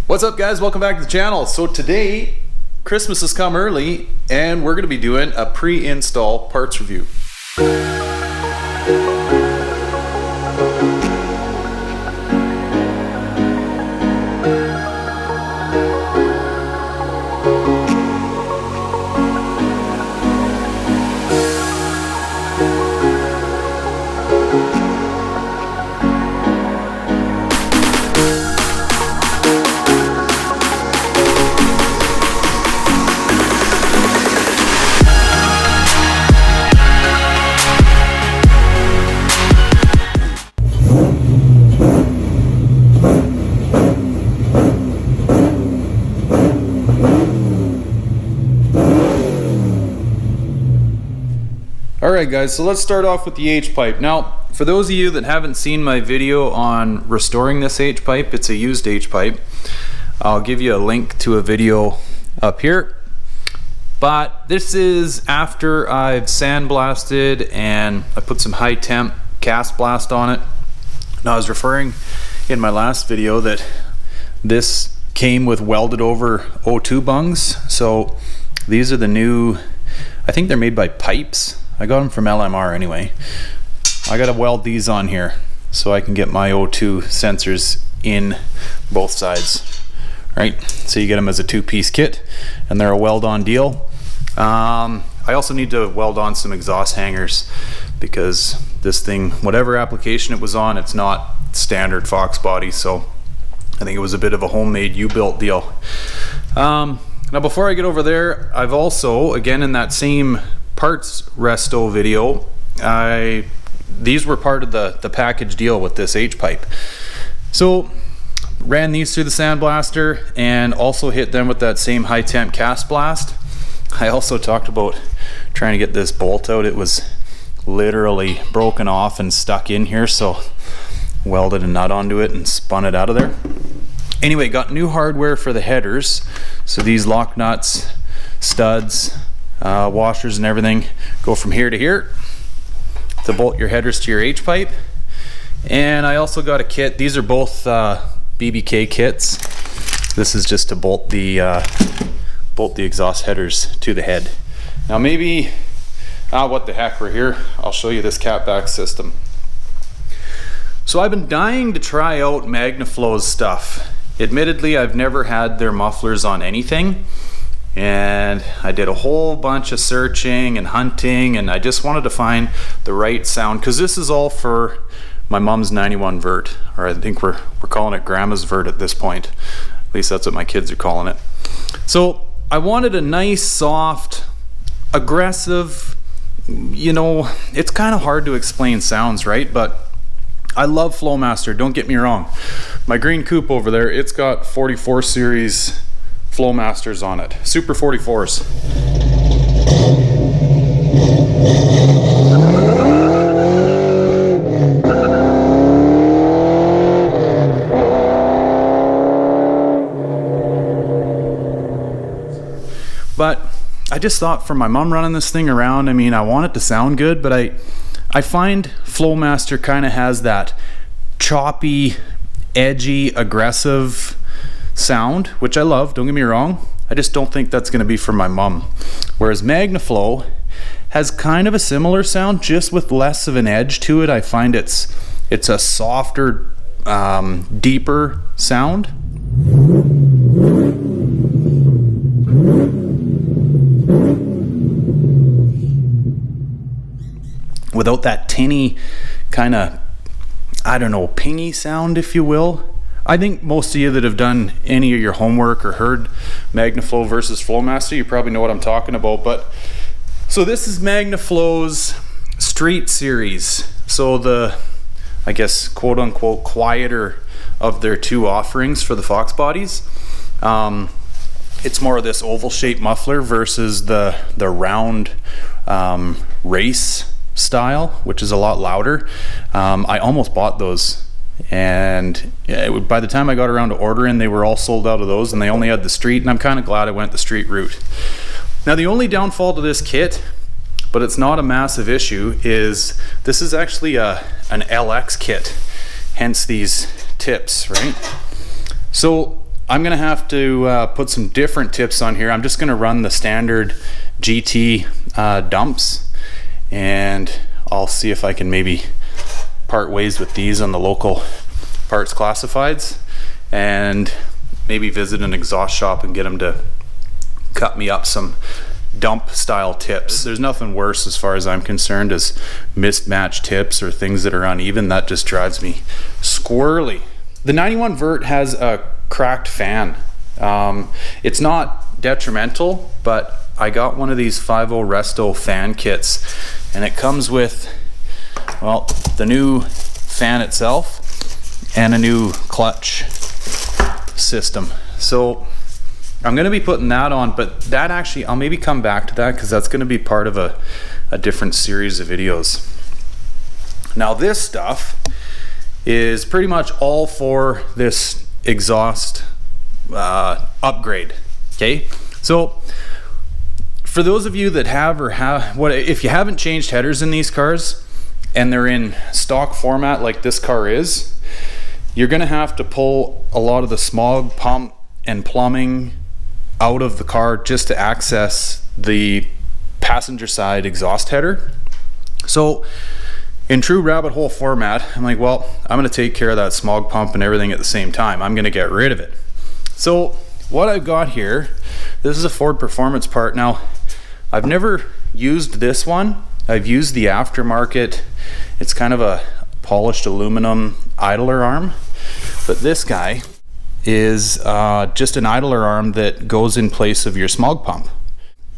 What's up, guys? Welcome back to the channel. So today, Christmas has come early and we're going to be doing a pre-install parts review. Alright guys, so let's start off with the H-Pipe. Now, for those of you that haven't seen my video on restoring this H-Pipe, it's a used H-Pipe. I'll give you a link to a video up here. But this is after I've sandblasted and I put some high temp cast blast on it. Now, I was referring in my last video that this came with welded over O2 bungs. So these are the new, I think they're made by Pipes. I got them from LMR anyway. I gotta weld these on here so I can get my O2 sensors in both sides. Right, so you get them as a two-piece kit and they're a weld-on deal. I also need to weld on some exhaust hangers because this thing, whatever application it was on, it's not standard Foxbody, so I think it was a bit of a homemade U-built deal. Now before I get over there, I've also, again in that same parts resto video, these were part of the package deal with this H-Pipe. So ran these through the sandblaster and also hit them with that same high temp cast blast. I also talked about trying to get this bolt out. It was literally broken off and stuck in here, so welded a nut onto it and spun it out of there. Anyway, got new hardware for the headers. So these lock nuts, studs, washers and everything go from here to here to bolt your headers to your H-Pipe. And I also got a kit. These are both BBK kits. This is just to bolt the exhaust headers to the head. Now maybe, what the heck, we're here. I'll show you this catback system. So I've been dying to try out Magnaflow's stuff. Admittedly, I've never had their mufflers on anything. And I did a whole bunch of searching and hunting, and I just wanted to find the right sound, because this is all for my mom's 91 vert, or I think we're calling it grandma's vert at this point. At least that's what my kids are calling it. So I wanted a nice, soft, aggressive, you know, it's kind of hard to explain sounds, right? But I love Flowmaster, don't get me wrong. My green coupe over there, it's got 44 series Flowmasters on it, Super 44s. But I just thought, for my mom running this thing around, I mean, I want it to sound good, but I find Flowmaster kind of has that choppy, edgy, aggressive sound, which I love, don't get me wrong. I just don't think that's going to be for my mom. Whereas Magnaflow has kind of a similar sound, just with less of an edge to it. I find it's a softer, deeper sound. Without that tinny kind of, I don't know, pingy sound, if you will. I think most of you that have done any of your homework or heard Magnaflow versus Flowmaster, you probably know what I'm talking about. But so this is Magnaflow's Street Series. So the, I guess, quote unquote, quieter of their two offerings for the Foxbodies. It's more of this oval shaped muffler versus the round race style, which is a lot louder. I almost bought those, and by the time I got around to ordering, they were all sold out of those, and they only had the street, and I'm kind of glad I went the street route. Now the only downfall to this kit, but it's not a massive issue, is this is actually an LX kit, hence these tips, right? So I'm gonna have to put some different tips on here. I'm just gonna run the standard GT dumps, and I'll see if I can maybe part ways with these on the local parts classifieds, and maybe visit an exhaust shop and get them to cut me up some dump style tips. There's nothing worse as far as I'm concerned as mismatched tips or things that are uneven. That just drives me squirrely. The 91 vert has a cracked fan. It's not detrimental, but I got one of these 5.0 Resto fan kits, and it comes with, well, the new fan itself and a new clutch system. So I'm going to be putting that on, but that actually, I'll maybe come back to that because that's going to be part of a different series of videos. Now this stuff is pretty much all for this exhaust upgrade. Okay, so for those of you that have if you haven't changed headers in these cars and they're in stock format like this car is, you're going to have to pull a lot of the Smog pump and plumbing out of the car just to access the passenger side exhaust header. So in true rabbit hole format, I'm like, well, I'm going to take care of that Smog pump and everything at the same time. I'm going to get rid of it. So what I've got here, this is a Ford Performance part. Now, I've never used this one. I've used the aftermarket. It's kind of a polished aluminum idler arm, but this guy is just an idler arm that goes in place of your Smog pump.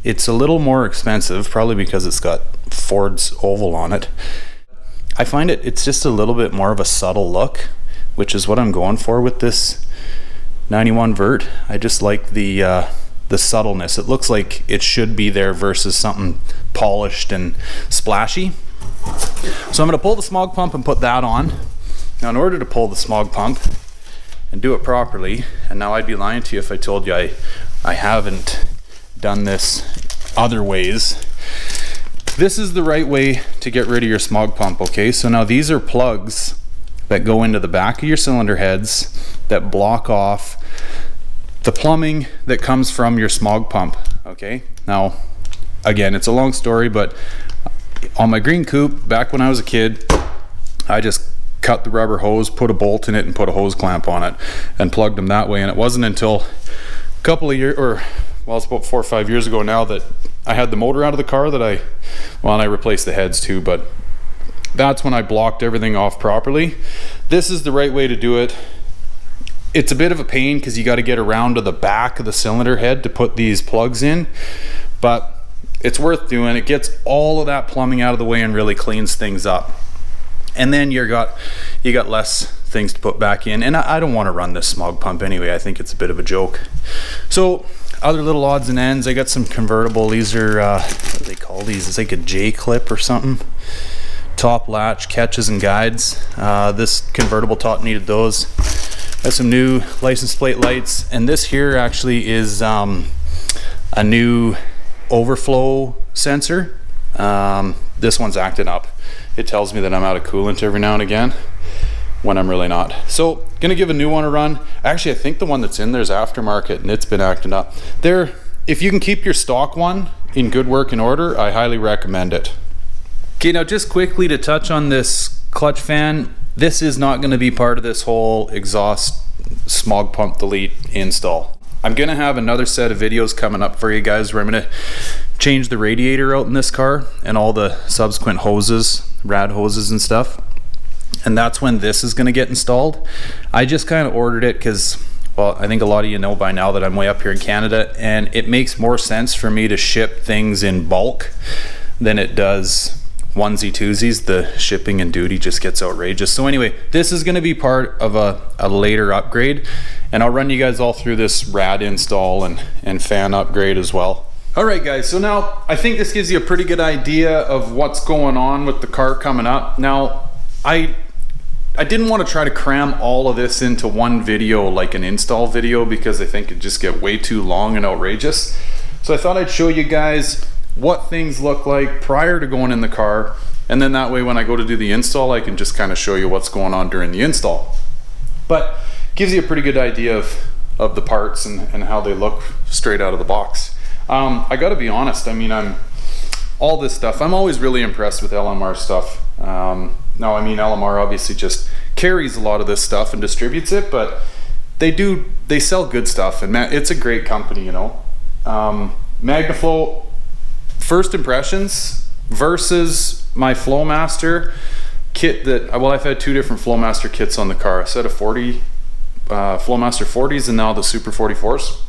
It's a little more expensive, probably because it's got Ford's oval on it. I find it's just a little bit more of a subtle look, which is what I'm going for with this 91 vert. I just like the subtleness. It looks like it should be there versus something polished and splashy. So I'm going to pull the Smog pump and put that on. Now in order to pull the Smog pump and do it properly, and now I'd be lying to you if I told you I haven't done this other ways. This is the right way to get rid of your Smog pump, okay? So now these are plugs that go into the back of your cylinder heads that block off the plumbing that comes from your Smog pump, okay? Now, again, it's a long story, but on my green coupe, back when I was a kid, I just cut the rubber hose, put a bolt in it, and put a hose clamp on it, and plugged them that way. And it wasn't until a couple of years, or well, it's about 4 or 5 years ago now, that I had the motor out of the car that and I replaced the heads too, but that's when I blocked everything off properly. This is the right way to do it. It's a bit of a pain because you got to get around to the back of the cylinder head to put these plugs in, but it's worth doing. It gets all of that plumbing out of the way and really cleans things up. And then you got less things to put back in. And I don't want to run this Smog pump anyway. I think it's a bit of a joke. So other little odds and ends, I got some convertible. These are what do they call these? It's like a J clip or something. Top latch catches and guides. This convertible top needed those. Got some new license plate lights, and this here actually is a new overflow sensor. This one's acting up. It tells me that I'm out of coolant every now and again when I'm really not. So gonna give a new one a run. Actually, I think the one that's in there is aftermarket and it's been acting up. If you can keep your stock one in good working order, I highly recommend it. Okay, now just quickly to touch on this clutch fan, this is not gonna be part of this whole exhaust Smog pump delete install. I'm gonna have another set of videos coming up for you guys where I'm gonna change the radiator out in this car and all the subsequent hoses, rad hoses and stuff. And that's when this is gonna get installed. I just kind of ordered it because, well, I think a lot of you know by now that I'm way up here in Canada, and it makes more sense for me to ship things in bulk than it does onesie twosies. The shipping and duty just gets outrageous. So anyway, this is going to be part of a later upgrade, and I'll run you guys all through this rad install and fan upgrade as well. Alright guys, so now I think this gives you a pretty good idea of what's going on with the car coming up. Now I didn't want to try to cram all of this into one video like an install video because I think it'd just get way too long and outrageous. So I thought I'd show you guys what things look like prior to going in the car, and then that way when I go to do the install I can just kind of show you what's going on during the install. But gives you a pretty good idea of the parts and how they look straight out of the box. I gotta be honest, I mean, all this stuff, I'm always really impressed with LMR stuff. Now, I mean, LMR obviously just carries a lot of this stuff and distributes it, but they sell good stuff, and it's a great company, you know. Magnaflow, first impressions versus my Flowmaster kit well, I've had two different Flowmaster kits on the car, a set of 40 Flowmaster 40s and now the Super 44s.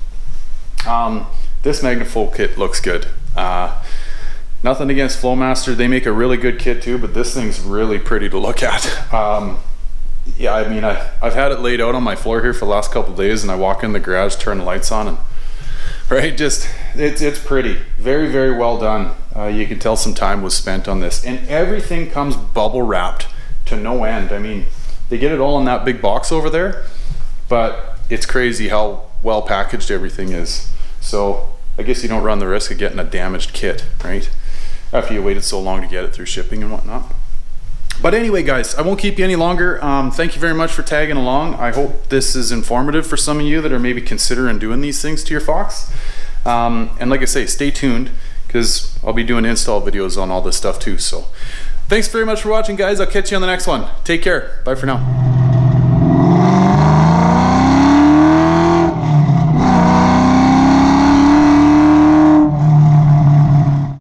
This Magnaflow kit looks good. Nothing against Flowmaster, they make a really good kit too, but this thing's really pretty to look at. Yeah, I mean, I've had it laid out on my floor here for the last couple of days, and I walk in the garage, turn the lights on, and right, just it's pretty, very, very well done. You can tell some time was spent on this, and everything comes bubble wrapped to no end. I mean, they get it all in that big box over there, but it's crazy how well packaged everything is. So I guess you don't run the risk of getting a damaged kit, right? After you waited so long to get it through shipping and whatnot. But anyway, guys, I won't keep you any longer. Thank you very much for tagging along. I hope this is informative for some of you that are maybe considering doing these things to your Fox. And like I say, stay tuned, because I'll be doing install videos on all this stuff too. So thanks very much for watching, guys. I'll catch you on the next one. Take care. Bye for now.